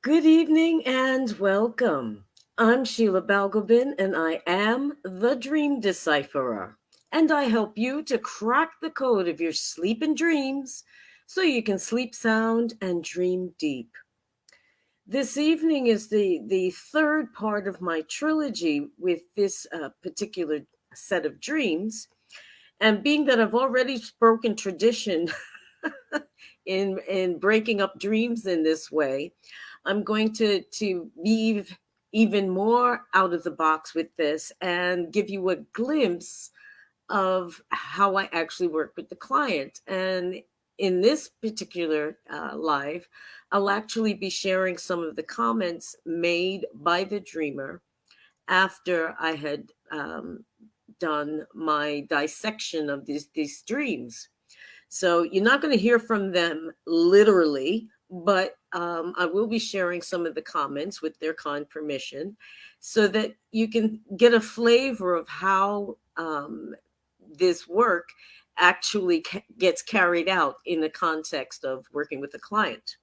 Good evening and welcome. I'm Sheila Balgobin and I am the Dream Decipherer. And I help you to crack the code of your sleep and dreams so you can sleep sound and dream deep. This evening is the third part of my trilogy with this particular set of dreams. And being that I've already broken tradition in breaking up dreams in this way, I'm going to be even more out of the box with this and give you a glimpse of how I actually work with the client. And in this particular live, I'll actually be sharing some of the comments made by the dreamer after I had done my dissection of these dreams. So you're not going to hear from them literally, but I will be sharing some of the comments with their kind permission so that you can get a flavor of how this work actually gets carried out in the context of working with a client.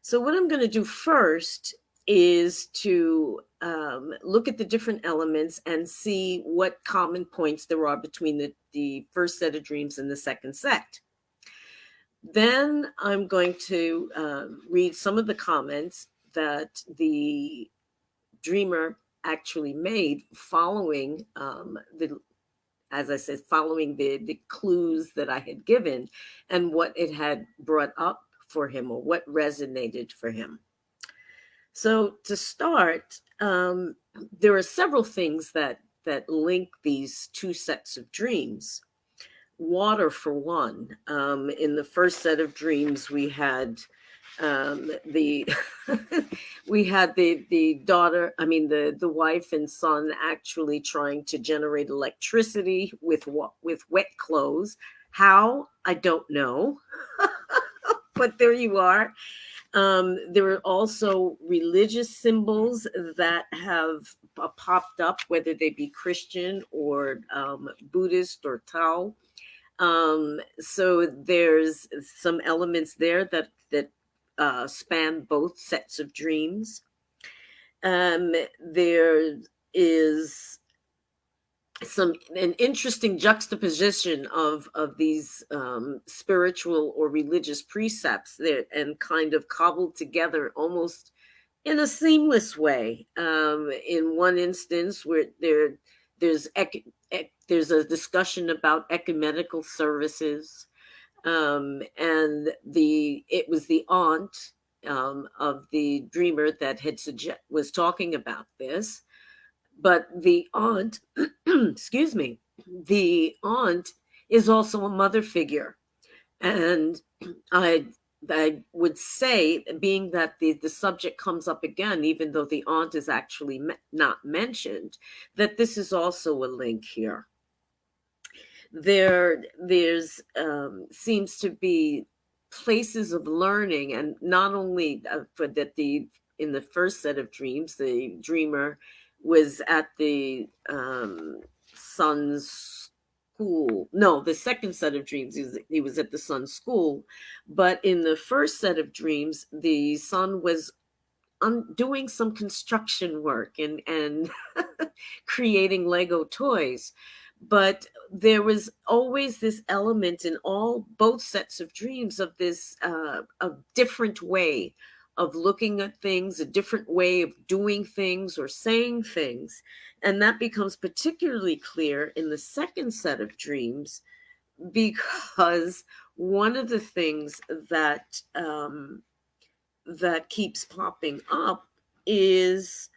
So, what I'm going to do first is to look at the different elements and see what common points there are between the first set of dreams and the second set. Then I'm going to read some of the comments that the dreamer actually made following as I said, following the clues that I had given and what it had brought up for him or what resonated for him. So to start, there are several things that link these two sets of dreams. Water, for one. In the first set of dreams, we had the we had the daughter, I mean the wife and son actually trying to generate electricity with wet clothes. How, I don't know, but there you are. There are also religious symbols that have popped up, whether they be Christian or Buddhist or Tao. So there's some elements there that span both sets of dreams. There is an interesting juxtaposition of these spiritual or religious precepts there and kind of cobbled together almost in a seamless way. In one instance, where there's a discussion about ecumenical services, and it was the aunt of the dreamer that was talking about this, but the aunt, excuse me, the aunt is also a mother figure, and I I would say, being that the subject comes up again, even though the aunt is actually not mentioned, that this is also a link here. There's seems to be places of learning, and not only for that the in the first set of dreams, the dreamer was at the son's school. No, the second set of dreams, he was at the son's school, but in the first set of dreams, the son was doing some construction work and creating Lego toys. But there was always this element in all both sets of dreams of this a different way of looking at things, a different way of doing things or saying things. And that becomes particularly clear in the second set of dreams, because one of the things that keeps popping up is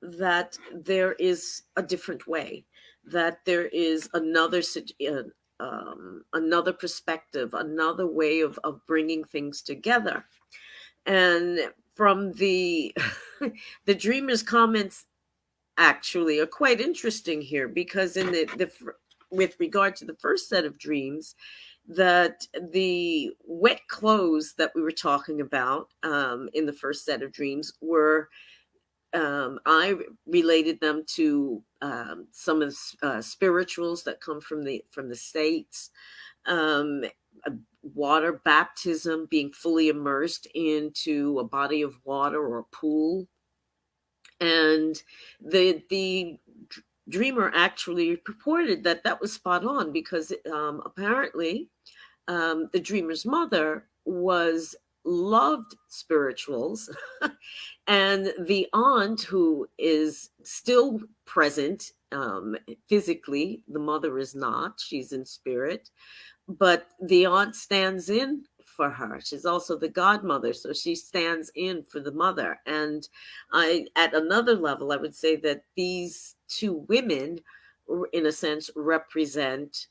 that there is a different way, that there is another perspective, another way of bringing things together. And from the the dreamer's comments actually are quite interesting here, because in the with regard to the first set of dreams, that the wet clothes that we were talking about in the first set of dreams were, I related them to some of the spirituals that come from the states, um, water baptism, being fully immersed into a body of water or a pool. And the dreamer actually reported that that was spot on, because apparently the dreamer's mother was loved spirituals, and the aunt, who is still present physically, the mother is not, she's in spirit, but the aunt stands in for her. She's also the godmother, so she stands in for the mother. And I, at another level, I would say that these two women, in a sense, represent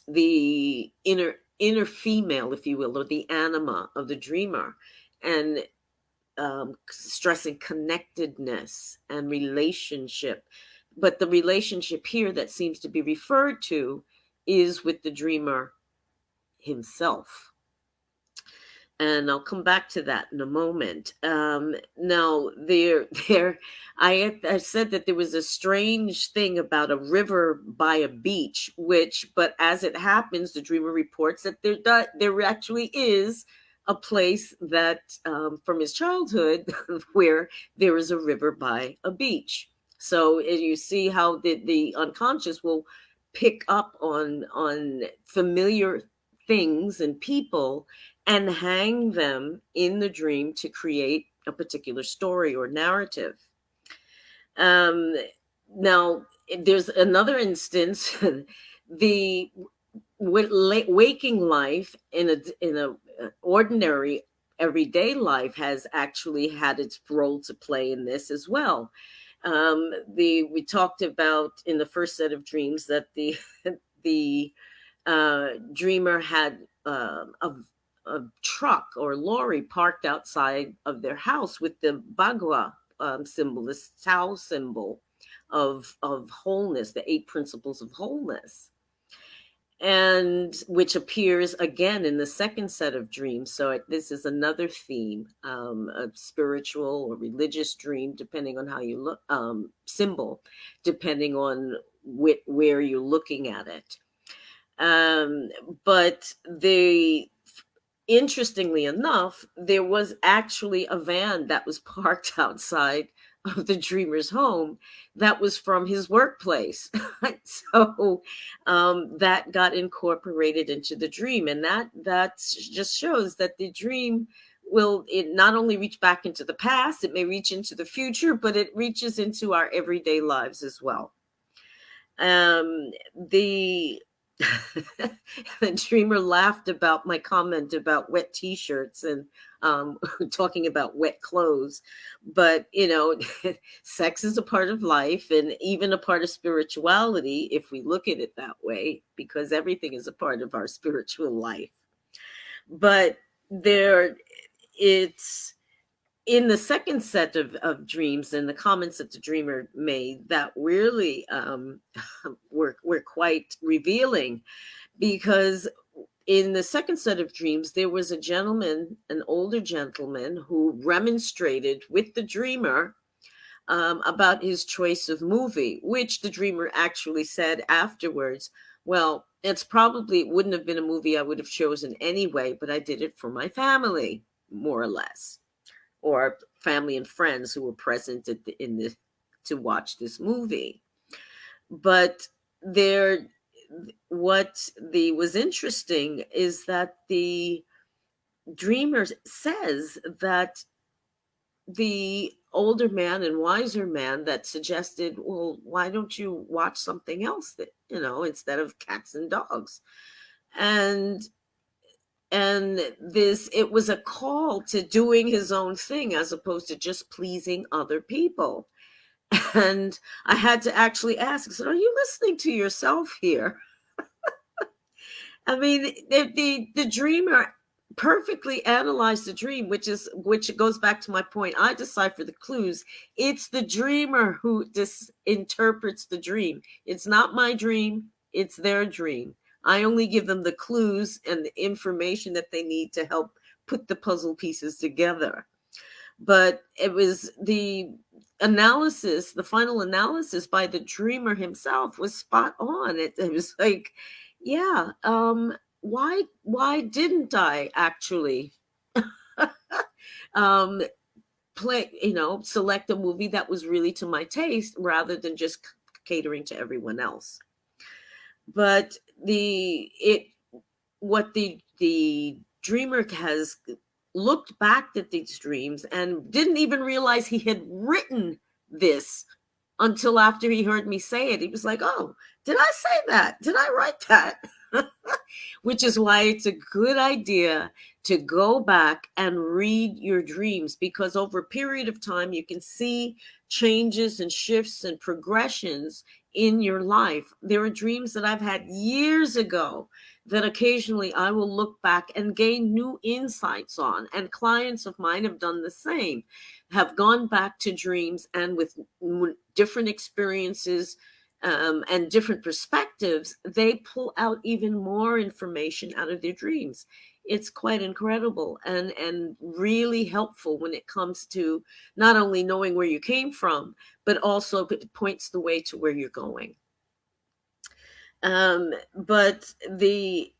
the inner female, if you will, or the anima of the dreamer, and stressing connectedness and relationship. But the relationship here that seems to be referred to is with the dreamer himself. And I'll come back to that in a moment. Now, I said that there was a strange thing about a river by a beach, but as it happens, the dreamer reports that there actually is a place that, from his childhood, where there is a river by a beach. So you see how the unconscious will pick up on familiar things and people and hang them in the dream to create a particular story or narrative. Um, Now, there's another instance. The waking life in a ordinary everyday life has actually had its role to play in this as well. We talked about in the first set of dreams that the dreamer had a truck or lorry parked outside of their house with the Bagua symbol, this Tao symbol of wholeness, the 8 principles of wholeness, and which appears again in the second set of dreams. So this is another theme, a spiritual or religious dream, depending on how you look, symbol, depending on where you're looking at it. But interestingly enough, there was actually a van that was parked outside of the dreamer's home that was from his workplace. So that got incorporated into the dream, and that just shows that the dream will it not only reach back into the past, it may reach into the future, but it reaches into our everyday lives as well. The the dreamer laughed about my comment about wet t-shirts and talking about wet clothes. But sex is a part of life, and even a part of spirituality, if we look at it that way, because everything is a part of our spiritual life. But it's in the second set of dreams and the comments that the dreamer made that really were quite revealing, because in the second set of dreams there was a gentleman, an older gentleman, who remonstrated with the dreamer about his choice of movie, which the dreamer actually said afterwards, well, it wouldn't have been a movie I would have chosen anyway, but I did it for my family, more or less, or family and friends who were present to watch this movie. But what was interesting is that the dreamer says that the older man and wiser man that suggested, well, why don't you watch something else that, instead of cats and dogs? And it was a call to doing his own thing as opposed to just pleasing other people. And I had to actually ask, I said, are you listening to yourself here? I mean, the dreamer perfectly analyzed the dream, which goes back to my point. I decipher the clues. It's the dreamer who interprets the dream. It's not my dream. It's their dream. I only give them the clues and the information that they need to help put the puzzle pieces together. But it was the final analysis by the dreamer himself was spot on. It was like, yeah, why didn't I actually um, play, select a movie that was really to my taste rather than just catering to everyone else. But the it what the dreamer has looked back at these dreams and didn't even realize he had written this until after he heard me say it. He was like, "Oh, did I say that? Did I write that?" Which is why it's a good idea to go back and read your dreams, because over a period of time you can see changes and shifts and progressions in your life. There are dreams that I've had years ago that occasionally I will look back and gain new insights on. And clients of mine have done the same, have gone back to dreams and with different experiences and different perspectives, they pull out even more information out of their dreams. It's quite incredible and really helpful when it comes to not only knowing where you came from, but also it points the way to where you're going. But the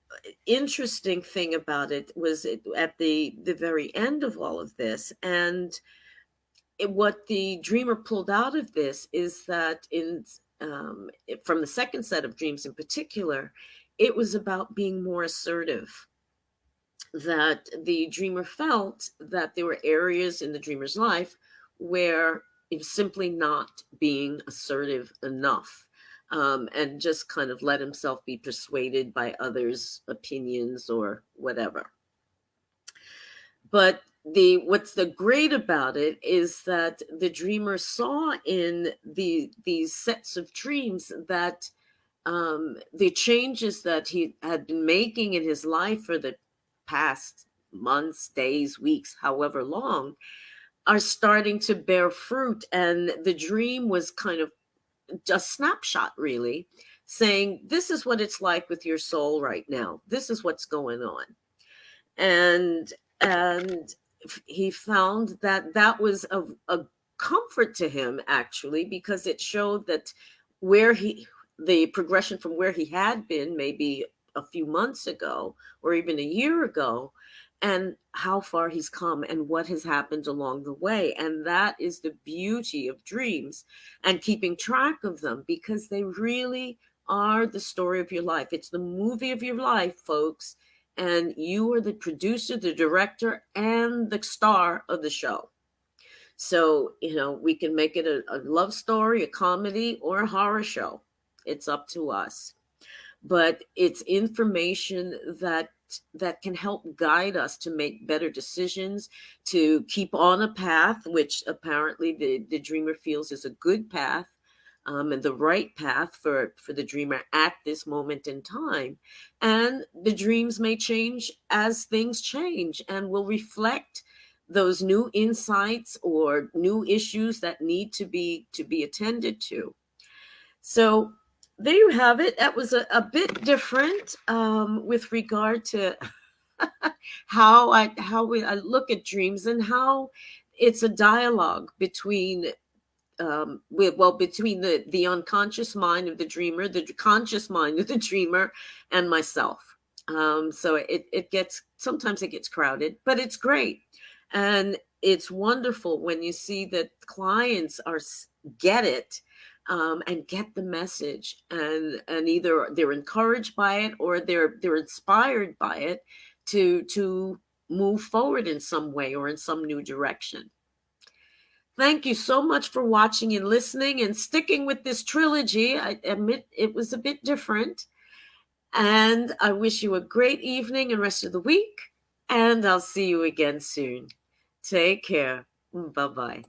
interesting thing about it was at the very end of all of this, and what the dreamer pulled out of this is that from the second set of dreams in particular, it was about being more assertive. That the dreamer felt that there were areas in the dreamer's life where it was simply not being assertive enough, and just kind of let himself be persuaded by others' opinions or whatever. But what's the great about it is that the dreamer saw in these sets of dreams that the changes that he had been making in his life for the past months, days, weeks, however long, are starting to bear fruit. And the dream was kind of a snapshot, really, saying, this is what it's like with your soul right now. This is what's going on. And he found that that was a comfort to him, actually, because it showed that where the progression from where he had been maybe a few months ago or even a year ago, and how far he's come and what has happened along the way. And that is the beauty of dreams and keeping track of them, because they really are the story of your life. It's the movie of your life, folks, and you are the producer, the director, and the star of the show. So, we can make it a love story, a comedy, or a horror show. It's up to us. But it's information that can help guide us to make better decisions, to keep on a path, which apparently the dreamer feels is a good path, and the right path for the dreamer at this moment in time. And the dreams may change as things change and will reflect those new insights or new issues that need to be attended to. So there you have it. That was a bit different, with regard to how I look at dreams, and how it's a dialogue between between the unconscious mind of the dreamer, the conscious mind of the dreamer, and myself. So it gets, sometimes it gets crowded, but it's great. And it's wonderful when you see that clients get it, and get the message, and either they're encouraged by it or they're inspired by it to move forward in some way or in some new direction. Thank you so much for watching and listening and sticking with this trilogy. I admit it was a bit different. And I wish you a great evening and rest of the week. And I'll see you again soon. Take care. Bye bye.